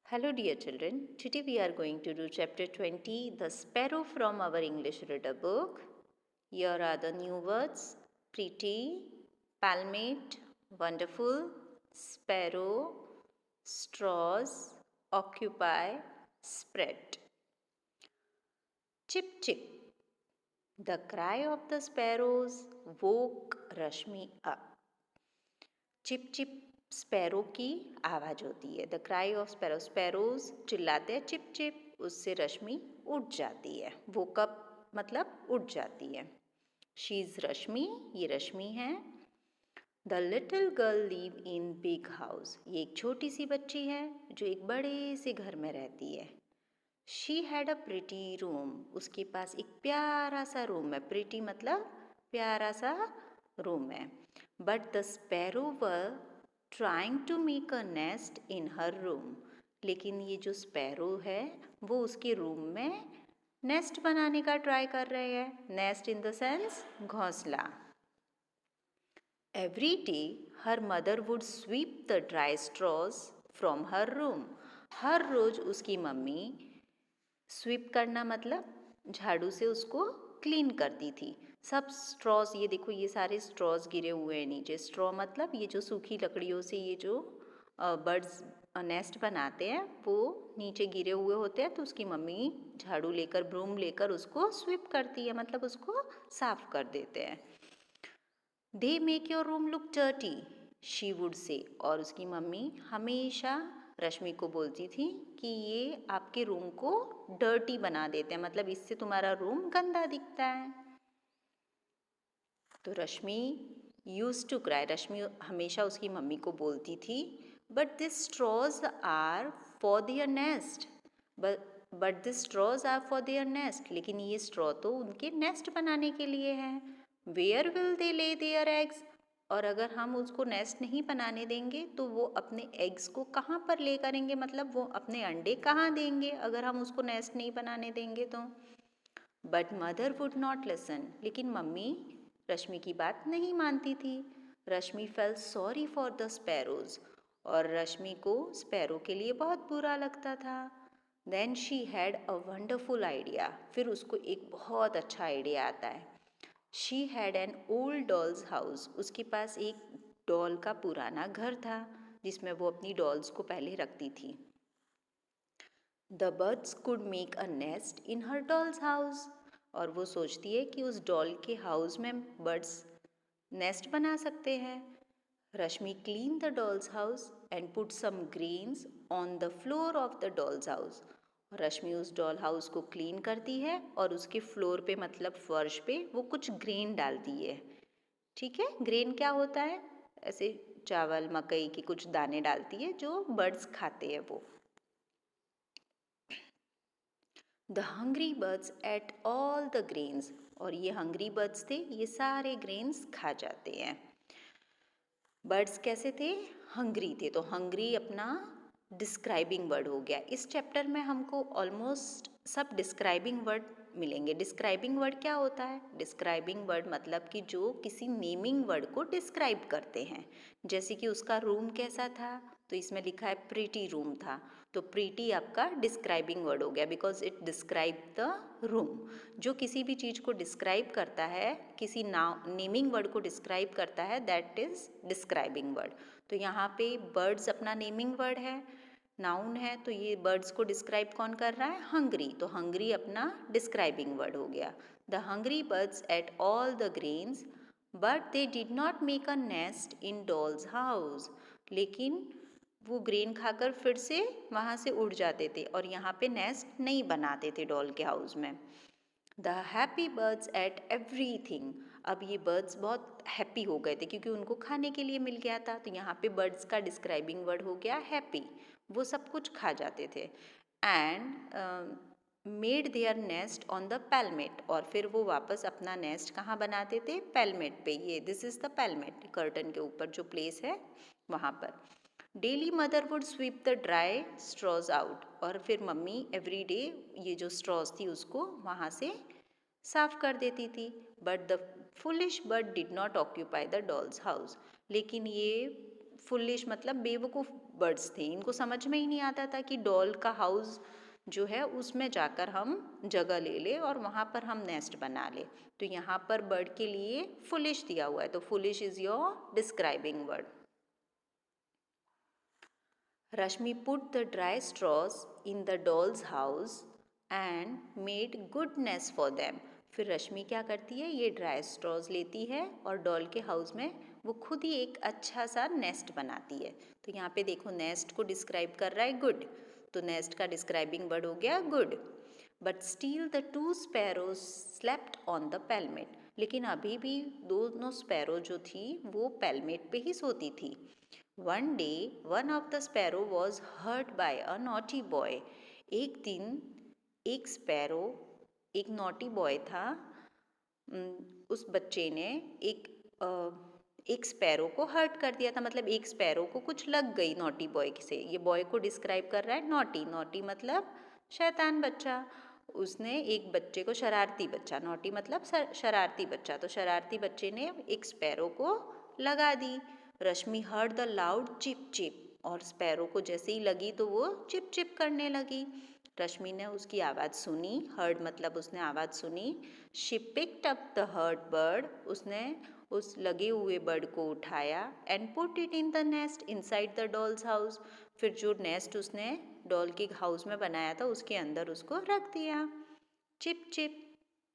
Hello, dear children. Today we are going to do chapter 20, The Sparrow from our English reader book. Here are the new words: pretty, palmate, wonderful, sparrow, straws, occupy, spread. Chip chip. The cry of the sparrows woke Rashmi up. Chip chip sparrow की आवाज़ होती है. The cry of sparrow. Sparrows चिल्लाते हैं chip chip, उससे रश्मि उठ जाती है. वो कब मतलब उठ जाती है. शी इज़ रश्मि, ये रश्मि है. The little girl live in big house. ये एक छोटी सी बच्ची है जो एक बड़े से घर में रहती है. She had a pretty room. उसके पास एक प्यारा सा रूम है. प्रिटी मतलब प्यारा सा रूम है. But the sparrow were trying to make a nest in her room. लेकिन ये जो स्पैरो है वो उसके रूम में नेस्ट बनाने का ट्राई कर रहे हैं. नेस्ट इन द सेंस घोंसला. Every day her mother would sweep the dry straws from her room. हर रोज उसकी मम्मी स्वीप करना मतलब झाड़ू से उसको क्लीन करती थी. सब स्ट्रॉज, ये देखो ये सारे स्ट्रॉज गिरे हुए हैं नीचे. स्ट्रॉ मतलब ये जो सूखी लकड़ियों से ये जो बर्ड्स नेस्ट बनाते हैं वो नीचे गिरे हुए होते हैं. तो उसकी मम्मी झाड़ू लेकर, ब्रूम लेकर उसको स्वीप करती है, मतलब उसको साफ कर देते हैं. They make your room look dirty, she would say. और उसकी मम्मी हमेशा रश्मि को बोलती थी कि ये आपके रूम को डर्टी बना देते हैं, मतलब इससे तुम्हारा रूम गंदा दिखता है. तो Rashmi use to cry. Rashmi हमेशा उसकी मम्मी को बोलती थी, but this straws are for their nest. But this straws are for their nest. लेकिन ये स्ट्रॉ तो उनके नेस्ट बनाने के लिए है. Where will they lay their eggs. और अगर हम उसको नेस्ट नहीं बनाने देंगे तो वो अपने एग्स को कहाँ पर ले करेंगे, मतलब वो अपने अंडे कहाँ देंगे अगर हम उसको नेस्ट नहीं बनाने देंगे तो. But mother would not listen. लेकिन मम्मी रश्मि की बात नहीं मानती थी. Rashmi felt sorry for the sparrows. और रश्मि को स्पैरो के लिए बहुत बुरा लगता था. Then she had a wonderful idea. फिर उसको एक बहुत अच्छा आइडिया आता है. She had an old dolls house. उसके पास एक डॉल का पुराना घर था जिसमें वो अपनी डॉल्स को पहले रखती थी. The birds could make a nest in her dolls house. और वो सोचती है कि उस डॉल के हाउस में बर्ड्स नेस्ट बना सकते हैं. Rashmi clean the dolls house and put some grains on the floor of the dolls house. Rashmi उस डॉल हाउस को क्लीन करती है और उसके फ्लोर पे मतलब फर्श पे वो कुछ ग्रेन डालती है. ठीक है, ग्रेन क्या होता है? ऐसे चावल मकई के कुछ दाने डालती है जो बर्ड्स खाते हैं वो. The hungry birds at all the grains. और ये हंग्री बर्ड्स थे, ये सारे ग्रेन्स खा जाते हैं. बर्ड्स कैसे थे? हंग्री थे. तो हंग्री अपना डिस्क्राइबिंग वर्ड हो गया. इस चैप्टर में हमको ऑलमोस्ट सब डिस्क्राइबिंग वर्ड मिलेंगे. डिस्क्राइबिंग वर्ड क्या होता है? डिस्क्राइबिंग वर्ड मतलब कि जो किसी नेमिंग वर्ड को डिस्क्राइब करते हैं. जैसे कि उसका रूम कैसा था, तो इसमें लिखा है प्रीटी रूम था. तो प्रीटी आपका डिस्क्राइबिंग वर्ड हो गया because it describe the room. जो किसी भी चीज़ को डिस्क्राइब करता है, किसी नेमिंग वर्ड को डिस्क्राइब करता है, दैट इज़ डिस्क्राइबिंग वर्ड. तो यहाँ पे बर्ड्स अपना नेमिंग वर्ड है, नाउन है. तो ये बर्ड्स को डिस्क्राइब कौन कर रहा है? हंग्री. तो हंग्री अपना डिस्क्राइबिंग वर्ड हो गया. The hungry birds at all the grains but they did not make a nest in dolls house. लेकिन वो ग्रेन खाकर फिर से वहाँ से उड़ जाते थे और यहाँ पे नेस्ट नहीं बनाते थे डॉल के हाउस में. The happy birds at everything. अब ये बर्ड्स बहुत हैप्पी हो गए थे क्योंकि उनको खाने के लिए मिल गया था. तो यहाँ पे बर्ड्स का डिस्क्राइबिंग वर्ड हो गया हैप्पी. वो सब कुछ खा जाते थे. And made their nest on the pelmet. और फिर वो वापस अपना नेस्ट कहाँ बनाते थे? पैलमेट पे. ये दिस इज़ द पैलमेट, कर्टन के ऊपर जो प्लेस है वहाँ पर. Daily mother would sweep the dry straws out. और फिर मम्मी एवरी डे ये जो स्ट्रॉज थी उसको वहाँ से साफ कर देती थी. But the foolish bird did not occupy the dolls house. लेकिन ये फुलिश मतलब बेवकूफ़ बर्ड्स थे, इनको समझ में ही नहीं आता था कि डॉल का हाउस जो है उसमें जाकर हम जगह ले ले और वहाँ पर हम नेस्ट बना ले। तो यहाँ पर बर्ड के लिए फुलिश दिया हुआ है, तो foolish is your describing word. Rashmi put the dry straws in the doll's house and made good nest for them. फिर रश्मि क्या करती है, ये ड्राई स्ट्रॉज लेती है और डॉल के हाउस में वो खुद ही एक अच्छा सा नेस्ट बनाती है। तो यहाँ पे देखो नेस्ट को डिस्क्राइब कर रहा है गुड, तो नेस्ट का डिस्क्राइबिंग वर्ड हो गया good. But still the two sparrows slept on the pelmet, लेकिन अभी भी दोनों स्पैरो जो थी वो पेलमेट पे ही सोती थी। One day, one of the sparrow was hurt by a naughty boy. एक दिन एक स्पैरो, एक नॉटी बॉय था, उस बच्चे ने एक स्पैरो को हर्ट कर दिया था, मतलब एक स्पैरो को कुछ लग गई नॉटी बॉय से। ये बॉय को डिस्क्राइब कर रहा है नॉटी, नॉटी मतलब शैतान बच्चा। उसने एक बच्चे को, शरारती बच्चा, नॉटी मतलब शरारती बच्चा, तो शरारती बच्चे ने एक स्पैरो को लगा दी। Rashmi heard the loud cheep cheep, और स्पैरो को जैसे ही लगी तो वो चिप चिप करने लगी। रश्मि ने उसकी आवाज़ सुनी, हर्ड मतलब उसने आवाज़ सुनी। She picked up the hurt bird, उसने उस लगे हुए बर्ड को उठाया and put it in the nest inside the dolls house. फिर जो नेस्ट उसने डॉल के हाउस में बनाया था उसके अंदर उसको रख दिया। Chip chip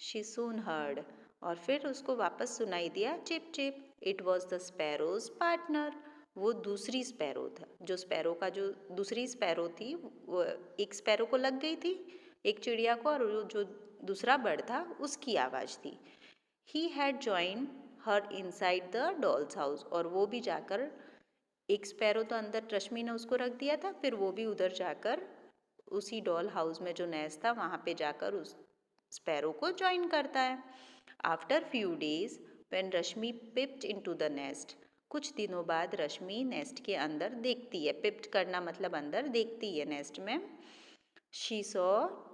she soon heard, और फिर उसको वापस सुनाई दिया chip chip. It was the sparrows partner, वो दूसरी स्पैरो था, जो स्पैरो का जो दूसरी स्पैरो थी, वो एक स्पैरो को लग गई थी, एक चिड़िया को, और जो दूसरा बर्ड था उसकी आवाज़ थी। He had join her inside the dolls house, और वो भी जाकर, एक स्पैरो तो अंदर रश्मि ने उसको रख दिया था, फिर वो भी उधर जाकर उसी डॉल हाउस में जो नेस्ट था वहाँ पे जाकर उस स्पैरो को ज्वाइन करता है। After few days when Rashmi peeped into the nest, कुछ दिनों बाद रश्मि नेस्ट के अंदर देखती है, पिप्ड करना मतलब अंदर देखती है नेस्ट में। She saw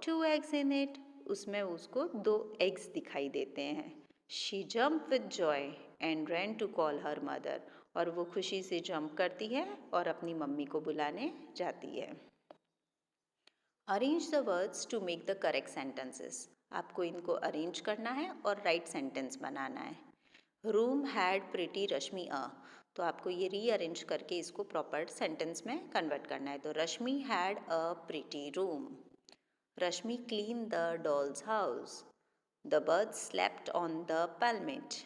2 eggs in it, उसमें उसको 2 eggs दिखाई देते हैं। She jump with joy and ran to call her mother, और वो खुशी से जंप करती है और अपनी मम्मी को बुलाने जाती है। Arrange the words to make the correct sentences, आपको इनको अरेंज करना है और राइट सेंटेंस बनाना है। रूम हैड प्रिटी रश्मि अ, तो आपको ये रीअरेंज करके इसको प्रॉपर सेंटेंस में कन्वर्ट करना है। तो Rashmi had a pretty room, Rashmi clean the dolls house, the birds slept on the palmet,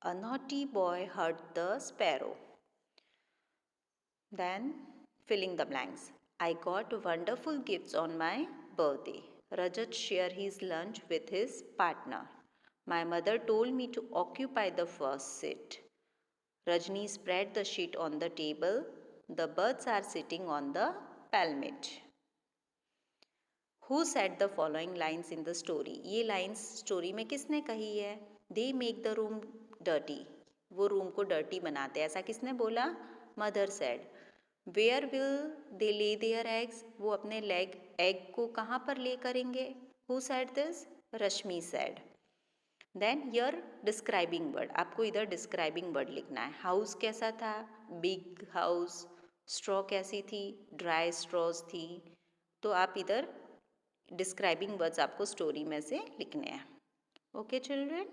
a naughty boy hurt the sparrow. Then filling the blanks. I got wonderful gifts on my birthday. Rajat shared his lunch with his partner. My mother told me to occupy the first seat. Rajni spread the sheet on the table. The birds are sitting on the palmet. Who said the following lines in the story? ये lines story में किसने कही है? They make the room dirty. वो room को dirty बनाते हैं, ऐसा किसने बोला? Mother said. Where will they lay their eggs? वो अपने एग को कहाँ पर ले करेंगे? Who said this? Rashmi said. Then your describing word, आपको इधर describing word लिखना है। हाउस कैसा था? Big house. स्ट्रॉ कैसी थी? ड्राई स्ट्रॉज थी। तो आप इधर डिस्क्राइबिंग वर्ड्स आपको स्टोरी में से लिखने हैं। Okay children,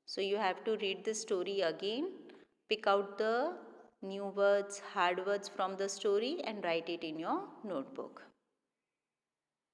so you have to read the story again, pick out the new words, hard words from the story and write it in your notebook.